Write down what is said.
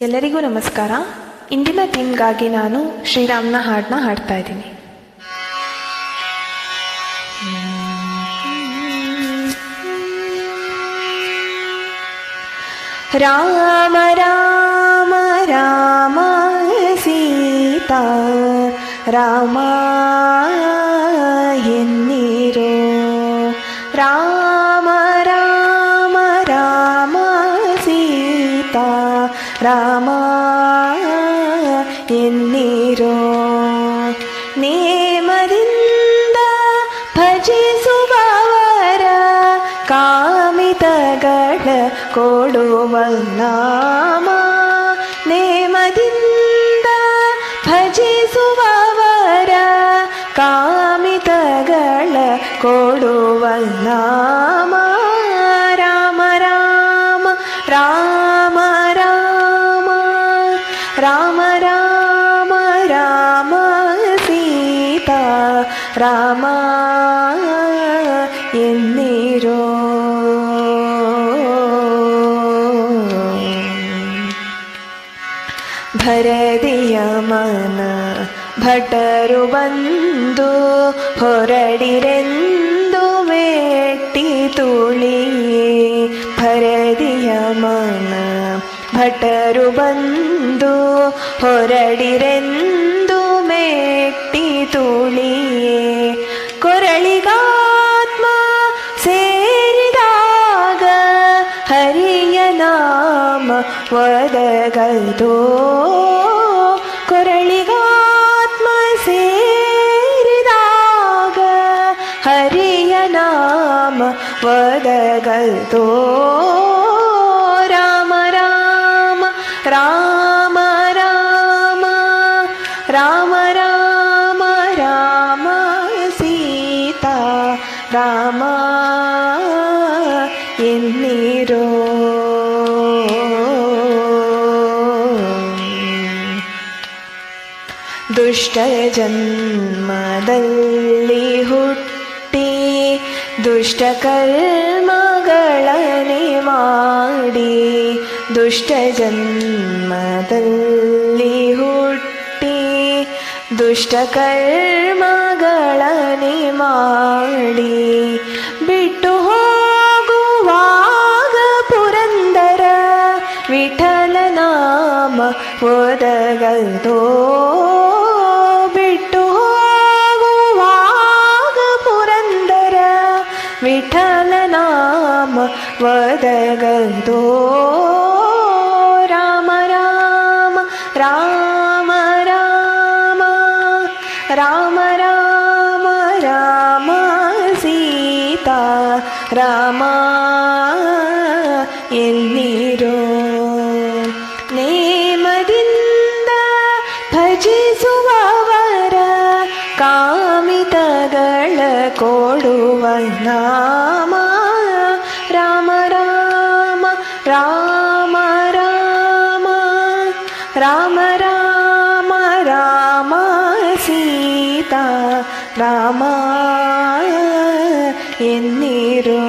ಎಲ್ಲರಿಗೂ ನಮಸ್ಕಾರ. ಇಂದಿನ ಥೀಮ್ಗಾಗಿ ನಾನು ಶ್ರೀರಾಮನ ಹಾಡನ್ನ ಹಾಡ್ತಾ ಇದ್ದೀನಿ. ರಾಮ ರಾಮ ರಾಮ ಸೀತಾ ರಾಮ ಎನ್ನಿರೋ, ರಾಮ ರಾಮ ರಾಮ ಸೀತಾ ರಾಮ ಎನ್ನಿರೋ. ನೇಮದಿಂದ ಭಜಿಸುವವರ ಕಾಮಿತಗಳ ಕೊಡುವ ನಾಮ. ನೇಮದಿಂದ ಭಜಿಸುವವರ ಕಾಮಿತಗಳ ಕೊಡುವ ನಾಮ. ರಾಮ ರಾಮ ರಾಮ ರಾಮ ರಾಮ ರಾಮ ರಾಮ ಸೀತಾ ರಾಮ ಎನ್ನಿರೋ. ಭರದಿಯ ಮನ ಭಟರು ಬಂದು ಹೊರಡಿರೆಂದು ಮೆಟ್ಟಿ ತುಳಿಯೇ. ಭರದಿಯ ಮನ ಭಟರು ಬಂದು ಹೊರಡಿರೆಂದು ಮೆಟ್ಟಿ ತುಳಿಯೇ. ಕೊರಳಿಗಾತ್ಮ ಸೇರಿದಾಗ ಹರಿಯ ನಾಮ ಒದಗದೋ. ಕೊರಳಿಗಾತ್ಮ ಸೇರಿದಾಗ ಹರಿಯ ನಾಮ ಒದಗದೋ. ರಾಮ ರಾಮ ರಾಮ ರಾಮ ರಾಮ ರಾಮ ರಾಮ ಸೀತಾ ರಾಮ ಎನ್ನಿರೋ. ದುಷ್ಟ ಜನ್ಮದಲ್ಲಿ ಹುಟ್ಟಿ ದುಷ್ಟ ಕರ್ಮಗಳನೆ ಮಾಡಿ. ದುಷ್ಟ ಜನ್ಮದಲ್ಲಿ ಹುಟ್ಟಿ ದುಷ್ಟ ಕರ್ಮಗಳನೆ ಮಾಡಿ. ಬಿಟ್ಟು ಹೋಗುವಾಗ ಪುರಂದರ ವಿಠಲ ನಾಮ ಒದಗದೋ. ಬಿಟ್ಟು ಹೋಗುವಾಗ ಪುರಂದರ ವಿಠಲ ನಾಮ ಒದಗದೋ. ರಾಮ ರಾಮ ರಾಮ ರಾಮ ರಾಮ ರಾಮ ರಾಮ ಸೀತಾ ರಾಮ ಎನ್ನಿರೋ. ನೇಮದಿಂದ ಭಜಿಸುವವರ ಕಾಮಿತಗಳ ಕೊಡುವ ನಾಮ. ರಾಮ ರಾಮ ರಾಮ ರಾಮ ರಾಮ ರಾಮ ರಾಮ ಸೀತಾ ರಾಮ ಎನ್ನಿರೋ.